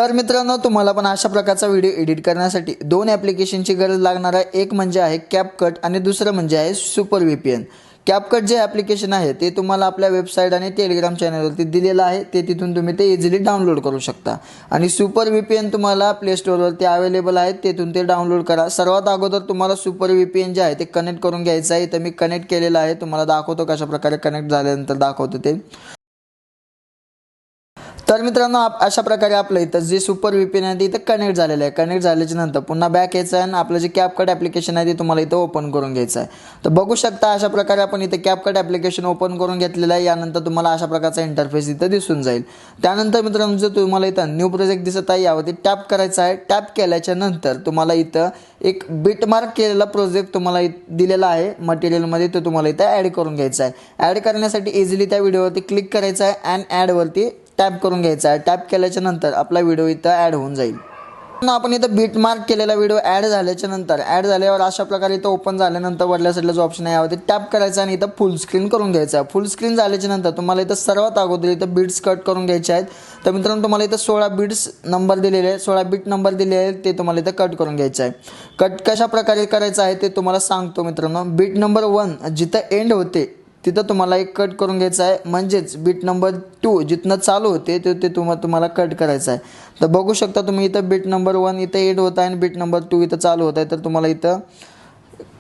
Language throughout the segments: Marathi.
तर मित्रांनो, तुम्हाला पण अशा प्रकारचा व्हिडिओ एडिट करण्यासाठी दोन ॲप्लिकेशनची गरज लागणार आहे। एक म्हणजे आहे कॅपकट आणि दुसरं म्हणजे आहे सुपर VPN। कॅपकट जे ॲप्लिकेशन आहे ते तुम्हाला आपल्या वेबसाईट आणि टेलिग्राम चॅनलवरती दिलेलं आहे, ते तिथून तुम्ही ते इझिली डाउनलोड करू शकता। आणि सुपर VPN तुम्हाला प्ले स्टोअरवरती अवेलेबल आहे, तिथून ते डाउनलोड करा। सर्वात अगोदर तुम्हाला सुपर VPN जे आहे ते कनेक्ट करून घ्यायचं आहे। तर मी कनेक्ट केलेलं आहे, तुम्हाला दाखवतो कशा प्रकारे कनेक्ट झाल्यानंतर दाखवतो ते। तर मित्रांनो, अशा प्रकारे आपलं इथं जे सुपर VPN आहे ते इथं कनेक्ट झालेलं आहे। कनेक्ट झाल्याच्या नंतर पुन्हा बॅक यायचं आहे आणि आपलं जे कॅपकट ॲप्लिकेशन आहे ते तुम्हाला इथं ओपन करून घ्यायचं आहे। तर बघू शकता अशा प्रकारे आपण इथं कॅपकट ॲप्लिकेशन ओपन करून घेतलेलं आहे। यानंतर तुम्हाला अशा प्रकारचा इंटरफेस इथं दिसून जाईल। त्यानंतर मित्रांनो, जर तुम्हाला इथं न्यू प्रोजेक्ट दिसत आहे यावरती टॅप करायचं आहे। टॅप केल्याच्या नंतर तुम्हाला इथं एक बिटमार्क केलेला प्रोजेक्ट तुम्हाला दिलेला आहे मटेरियलमध्ये, तो तुम्हाला इथं ॲड करून घ्यायचा आहे। ॲड करण्यासाठी इझिली त्या व्हिडिओवरती क्लिक करायचं आहे अँड ॲडवरती टॅप करून घ्यायचा आहे। टॅप केल्याच्या नंतर आपला व्हिडिओ इथं ॲड होऊन जाईल। आपण इथं बिटमार्क केलेला व्हिडिओ ॲड झाल्याच्या नंतर ॲड झाल्यावर अशा प्रकारे इथं ओपन झाल्यानंतर वरल्या साईडला जो ऑप्शन आहे यावरती टॅप करायचा आणि इथं फुल स्क्रीन करून घ्यायचा आहे। फुल स्क्रीन झाल्याच्या नंतर तुम्हाला इथं सर्वात अगोदर इथं बिट्स कट करून घ्यायचे आहेत। तर मित्रांनो, तुम्हाला इथं 16 बिट्स नंबर दिलेले आहेत, 16 बिट नंबर दिलेले आहेत, ते तुम्हाला इथं कट करून घ्यायचं आहे। कट कशा प्रकारे करायचं आहे ते तुम्हाला सांगतो मित्रांनो। बिट नंबर 1 जिथं एंड होते तिथं तुम्हाला एक कट करून घ्यायचं आहे, म्हणजेच बिट नंबर 2 जिथनं चालू होते ते तुम्हाला कट करायचं आहे। तर बघू शकता तुम्ही इथं बिट नंबर 1 इथं एंड होत आहे आणि बिट नंबर 2 इथं चालू होत आहे। तर तुम्हाला इथं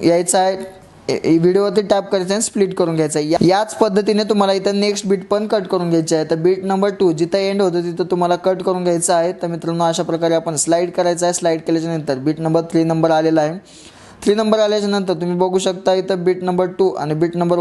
यायचं आहे, व्हिडिओवरती टॅप करायचं आहे, स्प्लिट करून घ्यायचं आहे। याच पद्धतीने तुम्हाला इथं नेक्स्ट बिट पण कट करून घ्यायची आहे। तर बिट नंबर 2 जिथं एंड होतं तिथं तुम्हाला कट करून घ्यायचं आहे। तर मित्रांनो, अशा प्रकारे आपण स्लाईड करायचं आहे। स्लाईड केल्याच्या नंतर बिट नंबर 3 नंबर आलेला आहे। 3 नंबर आल्याच्या नंतर तुम्ही बघू शकता इथं बिट नंबर 2 आणि बिट नंबर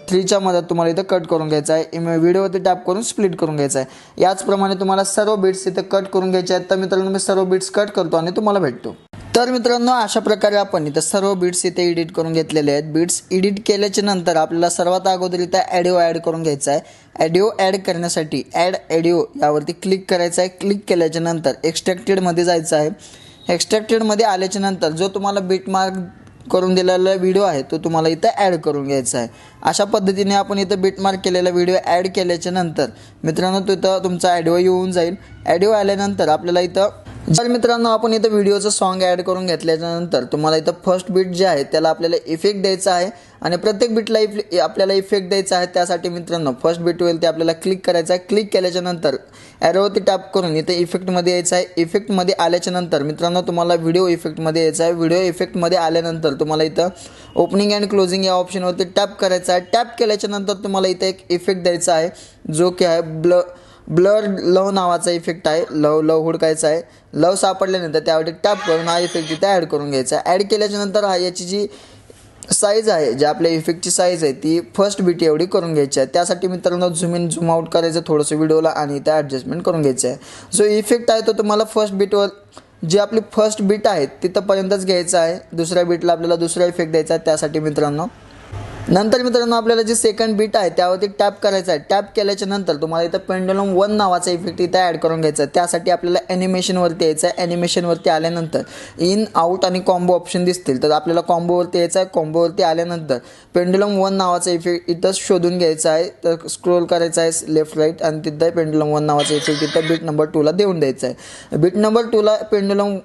3च्या मध्ये तुम्हाला इथं कट करून घ्यायचं आहे। व्हिडिओवरती टॅप करून स्प्लिट करून घ्यायचं आहे। याचप्रमाणे तुम्हाला सर्व बिट्स इथं कट करून घ्यायचे आहेत। तर मित्रांनो, मी सर्व बिट्स कट करतो आणि तुम्हाला भेटतो। तर मित्रांनो, अशा प्रकारे आपण इथं सर्व बिट्स इथे एडिट करून घेतलेले आहेत। बिट्स एडिट केल्याच्या नंतर आपल्याला सर्वात अगोदर इथं ऑडिओ ॲड करून घ्यायचा आहे। ऑडिओ ॲड करण्यासाठी ॲड ऑडिओ यावरती क्लिक करायचं आहे। क्लिक केल्याच्या नंतर एक्स्ट्रॅक्टेडमध्ये जायचं आहे। एक्स्ट्रॅक्टेडमध्ये आल्याच्या नंतर जो तुम्हाला बिटमार्क करून दिलेला व्हिडिओ आहे तो तुम्हाला इथं ॲड करून घ्यायचा आहे। अशा पद्धतीने आपण इथं बिटमार्क केलेला व्हिडिओ ॲड केल्याच्या नंतर मित्रांनो तिथं तुमचा ऑडिओ येऊन जाईल। ऑडिओ आल्यानंतर आपल्याला इथं जर मित्रांनो आपण इथं व्हिडिओचं सॉन्ग ॲड करून घेतल्यानंतर तुम्हाला इथं फर्स्ट बीट जे आहे त्याला आपल्याला इफेक्ट द्यायचा आहे आणि प्रत्येक बीटला आपल्याला इफेक्ट द्यायचा आहे। त्यासाठी मित्रांनो फर्स्ट बीट होईल ते आपल्याला क्लिक करायचं आहे। क्लिक केल्याच्या नंतर ॲरोवरती टॅप करून इथे इफेक्टमध्ये यायचं आहे। इफेक्टमध्ये आल्याच्या नंतर मित्रांनो तुम्हाला व्हिडिओ इफेक्टमध्ये यायचं आहे। व्हिडिओ इफेक्टमध्ये आल्यानंतर तुम्हाला इथं ओपनिंग अँड क्लोजिंग या ऑप्शनवरती टॅप करायचं आहे। टॅप केल्याच्या नंतर तुम्हाला इथं एक इफेक्ट द्यायचा आहे, जो की आहे ब्लर लव नावाचा इफेक्ट आहे। लव हुडकायचा आहे। लव सापडल्यानंतर त्यावरती टॅप करून हा इफेक्ट इथे ॲड करून घ्यायचा आहे। ॲड केल्याच्या नंतर याची जी साईज आहे, जे आपल्या इफेक्टची साईज आहे ती फर्स्ट बीट एवढी करून घ्यायची आहे। त्यासाठी मित्रांनो झूम इन झूम आउट करायचं थोडंसं व्हिडिओला आणि इथे ॲडजस्टमेंट करून घ्यायचं आहे। जो इफेक्ट आहे तो तुम्हाला फर्स्ट बीटवर जी आपली फर्स्ट बीट आहे तिथंपर्यंतच घ्यायचा आहे। दुसऱ्या बीटला आपल्याला दुसरा इफेक्ट द्यायचा आहे। त्यासाठी मित्रांनो नंतर मित्रांनो आपल्याला जे सेकंड बीट आहे त्यावरती टॅप करायचं आहे। टॅप केल्याच्या नंतर तुम्हाला इथं पेंडुलम 1 नावाचा इफेक्ट इथं ॲड करून घ्यायचा आहे। त्यासाठी आपल्याला ॲनिमेशनवरती यायचं आहे। ॲनिमेशनवरती आल्यानंतर इन आउट आणि कॉम्बो ऑप्शन दिसतील, तर आपल्याला कॉम्बोवरती यायचं आहे। कॉम्बोवरती आल्यानंतर पेंडुलम 1 नावाचा इफेक्ट इथं शोधून घ्यायचा आहे। तर स्क्रोल करायचा आहे लेफ्ट राईट आणि तिथं पेंडुलम 1 नावाचा इफेक्ट इथं बीट नंबर 2ला देऊन द्यायचा आहे। बीट नंबर 2ला पेंडुलम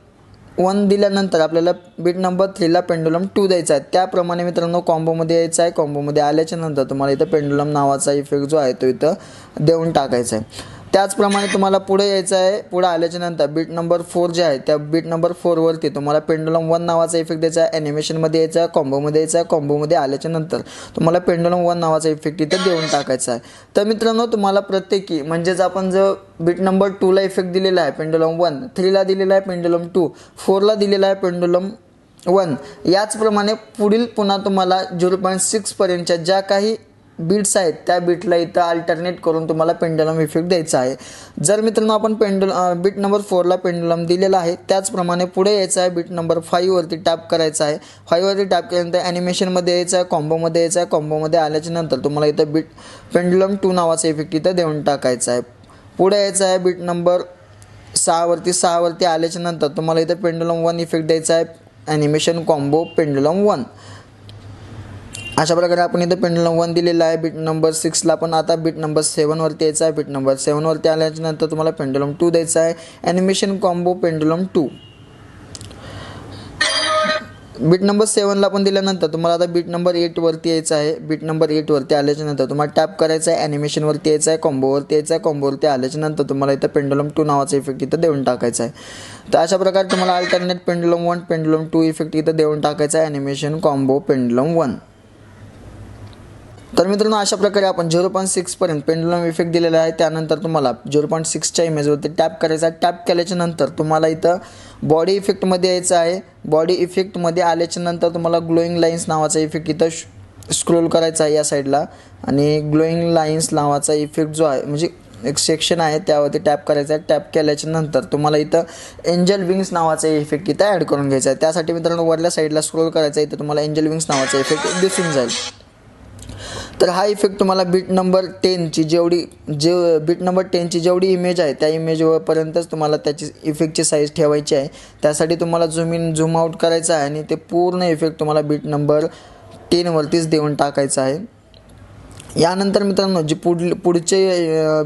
1 दिल्यानंतर आपल्याला बीट नंबर 3ला पेंडुलम 2 द्यायचा आहे। त्याप्रमाणे मित्रांनो कॉम्बोमध्ये यायचं आहे। कॉम्बोमध्ये आल्याच्या नंतर तुम्हाला इथं पेंडुलम नावाचा इफेक्ट जो आहे तो इथं देऊन टाकायचा आहे। त्याचप्रमाणे तुम्हाला पुढे यायचं आहे। पुढे आल्याच्या नंतर बीट नंबर 4 जे आहे त्या बीट नंबर 4वरती तुम्हाला पेंडुलम 1 नावाचा इफेक्ट द्यायचा आहे। ॲनिमेशनमध्ये यायचं आहे, कॉम्बोमध्ये यायचं आहे। कॉम्बोमध्ये आल्याच्या नंतर तुम्हाला पेंडुलम 1 नावाचा इफेक्ट इथं देऊन टाकायचा आहे। तर मित्रांनो तुम्हाला प्रत्येकी म्हणजेच आपण जर बीट नंबर 2ला इफेक्ट दिलेला आहे पेंडुलम 1, 3ला दिलेला आहे पेंडुलम 2, 4ला दिलेला आहे पेंडुलम 1, याचप्रमाणे पुढील पुन्हा तुम्हाला 0.6 पर्यंतच्या ज्या काही बीट्स आहेत त्या बीटला इथं अल्टरनेट करून तुम्हाला पेंडुलम इफेक्ट द्यायचा आहे। जर मित्रांनो आपण बीट नंबर 4ला पेंडुलम दिलेला आहे त्याचप्रमाणे पुढे यायचं आहे। बीट नंबर 5वरती टॅप करायचं आहे। 5वरती टॅप केल्यानंतर ॲनिमेशनमध्ये यायचं आहे, कॉम्बोमध्ये यायचं आहे। कॉम्बोमध्ये आल्याच्या नंतर तुम्हाला इथं पेंडुलम 2 नावाचा इफेक्ट इथं देऊन टाकायचा आहे। पुढे यायचं आहे बीट नंबर 6वरती आल्याच्या नंतर तुम्हाला इथं पेंडुलम 1 इफेक्ट द्यायचा आहे। ॲनिमेशन कॉम्बो पेंडुलम 1 अशा प्रकारे आपण इथं पेंडुलम 1 दिलेला आहे. बीट नंबर 6ला आपण आता बीट नंबर 7वरती यायचं आहे. बीट नंबर 7वरती आल्याच्यानंतर तुम्हाला पेंडुलम 2 द्यायचा आहे. Animation combo pendulum 2. Beat number 7ला पण दिल्यानंतर तुम्हाला आता बीट नंबर 8वरती यायचं आहे. बीट नंबर 8वरती आल्याच्यानंतर तुम्हाला टॅप करायचं आहे. ॲनिमेशनवरती यायचं आहे. कॉम्बोवरती यायचं आहे. कॉम्बोवरती आल्याच्यानंतर तुम्हाला इथं पेंडुलम 2 नावाचा इफेक्ट इथं देऊन टाकायचा आहे. तर अशा प्रकारे तुम्हाला अल्टरनेट पेंडुलम 1 पेंडुलम 2 इफेक्ट इथं देऊन टाकायचा आहे. Animation combo pendulum 1. तर मित्रांनो अशा प्रकारे आपण 0.6पर्यंत पेंडुलम इफेक्ट दिलेला आहे. त्यानंतर तुम्हाला 0.6च्या इमेजवरती टॅप करायचा आहे. टॅप केल्याच्यानंतर तुम्हाला इथं बॉडी इफेक्टमध्ये यायचं आहे. बॉडी इफेक्टमध्ये आल्याच्यानंतर तुम्हाला ग्लोईंग लाईन्स नावाचा इफेक्ट इथं स्क्रोल करायचा आहे या साईडला. आणि ग्लोईंग लाईन्स नावाचा इफेक्ट जो आहे म्हणजे एक सेक्शन आहे त्यावरती टॅप करायचा आहे. टॅप केल्याच्यानंतर तुम्हाला इथं एंजल विंग्स नावाचा इफेक्ट इथं ॲड करून घ्यायचा आहे. त्यासाठी मित्रांनो वरल्या साईडला स्क्रोल करायचा आहे. इथं तुम्हाला एंजल विंग्स नावाचा इफेक्ट दिसून जाईल. तर हा इफेक्ट तुम्हाला बीट नंबर 10ची बीट नंबर 10ची जेवढी इमेज आहे त्या इमेजपर्यंतच तुम्हाला त्याची इफेक्टची साईज ठेवायची आहे. त्यासाठी तुम्हाला झूम इन झूम आउट करायचं आहे आणि ते पूर्ण इफेक्ट तुम्हाला बीट नंबर 10वरतीच देऊन टाकायचं आहे. यानंतर मित्रांनो जी पुढचे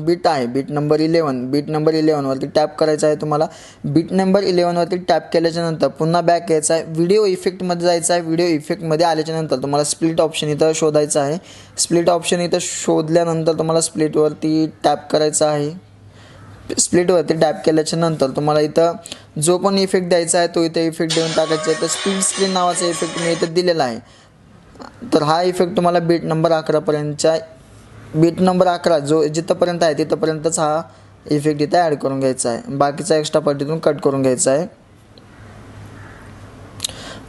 बीट आहे बीट नंबर 11. बीट नंबर 11वरती टॅप करायचं आहे तुम्हाला. बीट नंबर 11वरती टॅप केल्याच्यानंतर पुन्हा बॅक यायचं आहे. व्हिडिओ इफेक्टमध्ये जायचं आहे. व्हिडिओ इफेक्टमध्ये आल्याच्यानंतर तुम्हाला स्प्लिट ऑप्शन इथं शोधायचं आहे. स्प्लिट ऑप्शन इथं शोधल्यानंतर तुम्हाला स्प्लिटवरती टॅप करायचं आहे. स्प्लिटवरती टॅप केल्याच्यानंतर तुम्हाला इथं जो पण इफेक्ट द्यायचा आहे तो इथं इफेक्ट देऊन टाकायचा आहे. तर स्प्लिट स्क्रीन नावाचा इफेक्ट मी इथं दिलेला आहे. तर हा इफेक्ट तुम्हाला बीट नंबर 11पर्यंतच्या बीट नंबर 11 जो जिथंपर्यंत आहे तिथंपर्यंतच हा इफेक्ट इथं ॲड करून घ्यायचा आहे. बाकीचा एक्स्ट्रा पार्टीतून कट करून घ्यायचा आहे.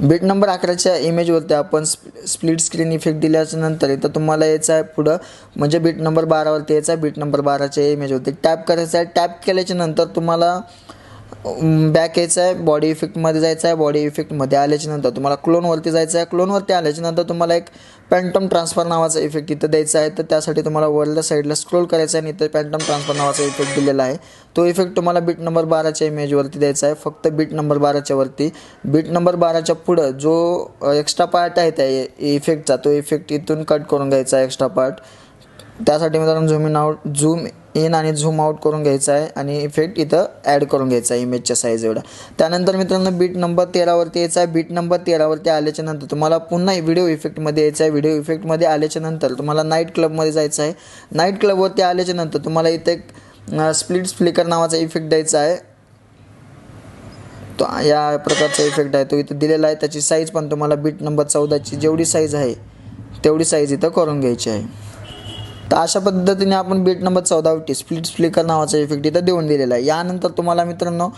बीट नंबर 11च्या इमेजवरती आपण स्प्लिट स्क्रीन इफेक्ट दिल्याच्यानंतर इथं तुम्हाला यायचं आहे पुढं म्हणजे बीट नंबर 12वरती यायचं आहे. बीट नंबर 12च्या इमेजवरती टॅप करायचं आहे. टॅप केल्याच्यानंतर तुम्हाला बॅक यायचं आहे. बॉडी इफेक्टमध्ये जायचं आहे. बॉडी इफेक्टमध्ये आल्याच्यानंतर तुम्हाला क्लोनवरती जायचं आहे. क्लोनवरती आल्याच्यानंतर तुम्हाला एक पॅन्टम ट्रान्सफर नावाचा इफेक्ट इथं द्यायचा आहे. तर त्यासाठी तुम्हाला वरल्या साईडला स्क्रोल करायचं आहे आणि इथं पॅन्टम ट्रान्सफर नावाचा इफेक्ट दिलेला आहे. तो इफेक्ट तुम्हाला बीट नंबर 12च्या इमेजवरती द्यायचा आहे. फक्त बीट नंबर 12च्या वरती. बीट नंबर 12च्या पुढं जो एक्स्ट्रा पार्ट आहे त्या इफेक्टचा तो इफेक्ट इथून कट करून घ्यायचा आहे एक्स्ट्रा पार्ट. त्यासाठी मित्रांनो झूम इन आणि झूम आउट करून घ्यायचा आहे आणि इफेक्ट इथं ॲड करून घ्यायचा आहे इमेजच्या साईज एवढा. त्यानंतर मित्रांनो बीट नंबर 13वरती यायचं आहे. बीट नंबर 13वरती आल्याच्यानंतर तुम्हाला पुन्हा व्हिडिओ इफेक्टमध्ये यायचं आहे. व्हिडिओ इफेक्टमध्ये आल्याच्यानंतर तुम्हाला नाईट क्लबमध्ये जायचं आहे. नाईट क्लबवरती आल्याच्यानंतर तुम्हाला इथं एक स्प्लिट फ्लिकर नावाचा इफेक्ट द्यायचा आहे. तो या प्रकारचा इफेक्ट आहे तो इथं दिलेला आहे. त्याची साईज पण तुम्हाला बीट नंबर 14ची जेवढी साईज आहे तेवढी साईज इथं करून घ्यायची आहे. तर अशा पद्धतीने आपण बीट नंबर 14वरती स्प्लिट फ्लिकर नावाचा इफेक्ट इथं देऊन दिलेला आहे. यानंतर तुम्हाला मित्रांनो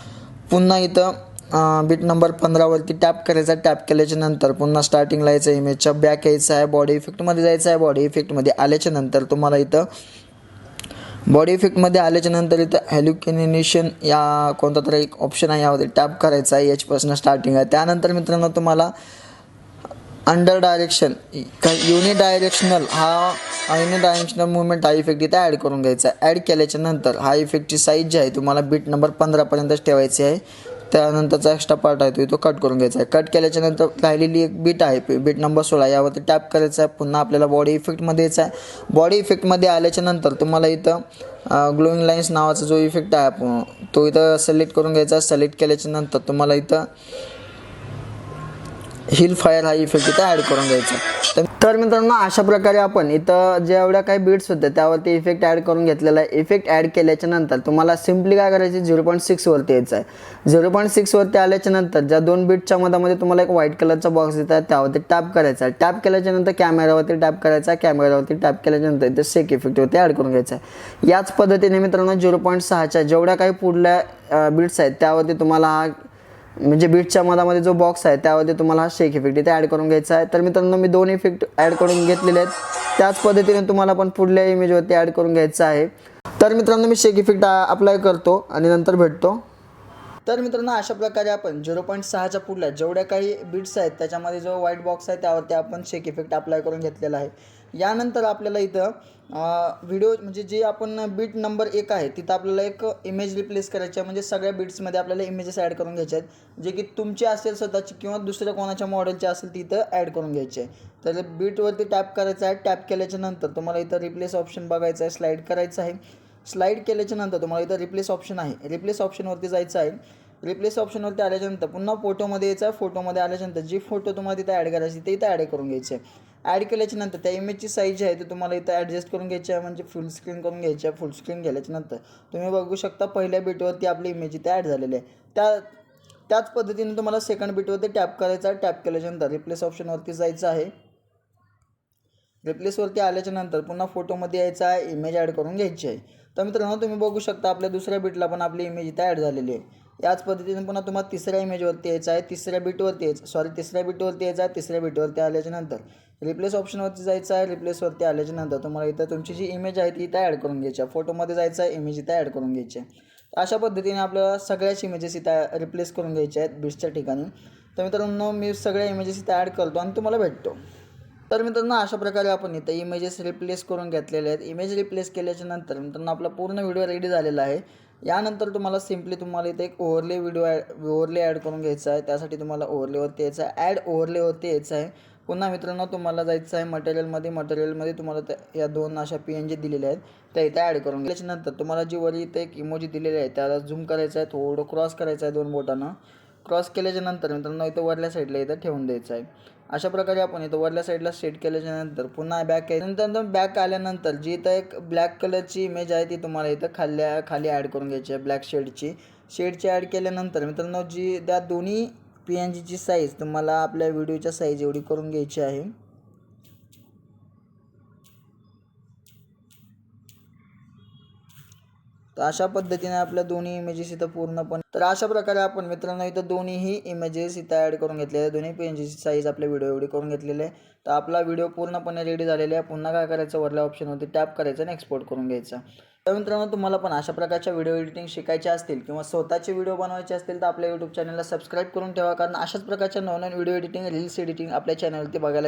पुन्हा इथं बीट नंबर 15वरती टॅप करायचा. टॅप केल्याच्यानंतर पुन्हा स्टार्टिंगला यायचं इमेजच्या बॅक यायचं आहे. बॉडी इफेक्टमध्ये जायचं आहे. बॉडी इफेक्टमध्ये आल्याच्यानंतर तुम्हाला इथं बॉडी इफेक्टमध्ये आल्याच्यानंतर इथं हॅल्युकिनेशन या कोणता तरी एक ऑप्शन आहे यावरती टॅप करायचा आहे. याच्यापासून स्टार्टिंग आहे. त्यानंतर मित्रांनो तुम्हाला अंडर डायरेक्शन युनिडायरेक्शनल मुवमेंट हा इफेक्ट इथं ॲड करून घ्यायचा आहे. ॲड केल्याच्यानंतर हा इफेक्टची साईज जी आहे तुम्हाला बीट नंबर 15पर्यंतच ठेवायची आहे. त्यानंतरचा एक्स्ट्रा पार्ट आहे तो इथं कट करून घ्यायचा आहे. कट केल्याच्यानंतर राहिलेली एक बीट आहे बीट नंबर 16 यावरती टॅप करायचा आहे. पुन्हा आपल्याला बॉडी इफेक्टमध्ये यायचा आहे. बॉडी इफेक्टमध्ये आल्याच्यानंतर तुम्हाला इथं ग्लोईंग लाईन्स नावाचा जो इफेक्ट आहे तो इथं सिलेक्ट करून घ्यायचा. सिलेक्ट केल्याच्यानंतर तुम्हाला इथं हिल फायर हा इफेक्ट इथं ॲड करून घ्यायचा. तर मित्रांनो अशा प्रकारे आपण इथं जेवढ्या काही बीट्स होत्या त्यावरती इफेक्ट ॲड करून घेतलेला आहे. इफेक्ट ॲड केल्याच्यानंतर तुम्हाला सिम्पली काय करायचे 0.6वरती यायचं आहे. 0.6वरती आल्याच्यानंतर ज्या 2 बीटच्या मधामध्ये तुम्हाला एक व्हाईट कलरचा बॉक्स देत आहे त्यावरती टॅप करायचा आहे. टॅप केल्याच्यानंतर कॅमेरावरती टॅप करायचा. कॅमेरावरती टॅप केल्याच्यानंतर इथं सेक इफेक्टवरती ॲड करून घ्यायचा आहे. याच पद्धतीने मित्रांनो 0.6च्या जेवढ्या काही पुढल्या बीट्स आहेत त्यावरती तुम्हाला हा म्हणजे बीटच्या मधामध्ये जो बॉक्स आहे त्यावरती तुम्हाला हा शेक इफेक्ट इथे ॲड करून घ्यायचा आहे. तर मित्रांनो मी 2 इफेक्ट ॲड करून घेतलेले आहेत. त्याच पद्धतीने तुम्हाला पण पुढल्या इमेजवरती ॲड करून घ्यायचं आहे. तर मित्रांनो मी शेक इफेक्ट अप्लाय करतो आणि नंतर भेटतो. तर मित्रांनो अशा प्रकारे आपण 0.6च्या पुढल्या जेवढ्या काही बिट्स आहेत त्याच्यामध्ये जो व्हाईट बॉक्स आहे त्यावरती आपण शेक इफेक्ट अप्लाय करून घेतलेला आहे. यानंतर आपल्याला इथं व्हिडिओ म्हणजे जे आपण बीट नंबर 1 आहे तिथं आपल्याला एक इमेज रिप्लेस करायची आहे. म्हणजे सगळ्या बीट्समध्ये आपल्याला इमेजेस ॲड करून घ्यायचे आहेत जे की तुमची असेल स्वतःची किंवा दुसऱ्या कोणाच्या मॉडेलची असेल तिथं ॲड करून घ्यायचे आहे. तर बीटवरती टॅप करायचं आहे. टॅप केल्याच्या नंतर तुम्हाला इथं रिप्लेस ऑप्शन बघायचं आहे, स्लाईड करायचं आहे. स्लाईड केल्याच्या नंतर तुम्हाला इथं रिप्लेस ऑप्शन आहे, रिप्लेस ऑप्शनवरती जायचं आहे. रिप्लेस ऑप्शनवरती आल्याच्यानंतर पुन्हा फोटोमध्ये यायचं आहे. फोटोमध्ये आल्याच्यानंतर जी फोटो तुम्हाला तिथं ॲड करायची ते इथं ॲड करून घ्यायचे आहे. ॲड केल्याच्या नंतर त्या इमेजची साईज जी आहे ती तुम्हाला इथं ॲडजस्ट करून घ्यायची आहे. म्हणजे फुल स्क्रीन करून घ्यायची आहे. फुल स्क्रीन गेल्याच्या नंतर तुम्ही बघू शकता पहिल्या बीटवरती आपली इमेज इथे ॲड झालेली आहे. त्याच पद्धतीने तुम्हाला सेकंड बीटवरती टॅप करायचा आहे. टॅप केल्याच्यानंतर रिप्लेस ऑप्शनवरती जायचं आहे. रिप्लेसवरती आल्याच्या नंतर पुन्हा फोटोमध्ये यायचा आहे, इमेज ॲड करून घ्यायची आहे. तर मित्रांनो तुम्ही बघू शकता आपल्या दुसऱ्या बीटला पण आपली इमेज इथं ॲड झालेली आहे. याच पद्धतीने पुन्हा तुम्हाला तिसऱ्या इमेजवरती यायचं आहे, तिसऱ्या बीटवरती यायचं आहे. तिसऱ्या बीटवरती आल्याच्या नंतर रिप्लेस ऑप्शनवरती जायचं आहे. रिप्लेसवरती आल्याच्या नंतर तुम्हाला इथं तुमची जी इमेज आहे ती इथं ॲड करून घ्यायची आहे. फोटोमध्ये जायचं आहे, इमेज इथं ॲड करून घ्यायची आहे. अशा पद्धतीने आपल्याला सगळ्याच इमेजेस इथं रिप्लेस करून घ्यायच्या आहेत बीट्सच्या ठिकाणी. तर मित्रांनो मी सगळ्या इमेजेस इथं ॲड करतो आणि तुम्हाला भेटतो. तर मित्रांनो अशा प्रकारे आपण इथं इमेजेस रिप्लेस करून घेतलेले आहेत. इमेज रिप्लेस केल्याच्या नंतर मित्रांनो आपला पूर्ण व्हिडिओ रेडी झालेला आहे. यानंतर तुम्हाला सिम्पली इथे एक ओव्हरले ॲड करून घ्यायचा आहे. त्यासाठी तुम्हाला ओव्हरलेवरती यायचं आहे, ॲड ओव्हरलेवरती यायचं आहे. पुन्हा मित्रांनो तुम्हाला जायचं आहे मटेरियलमध्ये तुम्हाला या 2 अशा PNG दिलेल्या आहेत त्या इथं ॲड करून घ्यायच्या नंतर तुम्हाला जी वरी इथे एक इमोजी दिलेली आहे त्याला झूम करायचं आहे, थोडं क्रॉस करायचं आहे 2 बोटानं. क्रॉस केल्याच्या नंतर मित्रांनो इथं वरल्या साईडला इथं ठेवून द्यायचं आहे. अशा प्रकारे आपण इथं वरल्या साईडला सेट केल्याच्या नंतर पुन्हा बॅक नंतर बॅक आल्यानंतर जी इथं एक ब्लॅक कलरची इमेज आहे ती तुम्हाला इथं खाली ॲड करून घ्यायची आहे. ब्लॅक शेडची ॲड केल्यानंतर मित्रांनो जी त्या दोन्ही PNGची साईज तुम्हाला आपल्या व्हिडिओच्या साईज एवढी करून घ्यायची आहे. तर अशा पद्धतीने आपल्या दोन्ही इमेजेस इथं पूर्णपणे तर अशा प्रकारे आपण मित्रांनो इथं दोन्हीही इमेजेस इथं ॲड करून घेतलेले आहे. दोन्ही PNGची साईज आपल्या व्हिडिओ एवढी करून घेतलेली आहे. तर आपला व्हिडिओ पूर्णपणे रेडी झालेला आहे. पुन्हा काय करायचं, वरल्या ऑप्शनवरती टॅप करायचं आणि एक्सपोर्ट करून घ्यायचा. तर मित्रांनो तुम्हाला पण अशा प्रकारच्या व्हिडिओ एडिटिंग शिकायचे असतील किंवा स्वतःचे व्हिडिओ बनवायचे असतील तर आपल्या यूट्यूब चॅनलला सबस्क्राईब करून ठेवा. कारण अशाच प्रकारच्या नवनवीन व्हिडिओ एडिटिंग, रील्स एडिटिंग आपल्या चॅनलवरती बघायला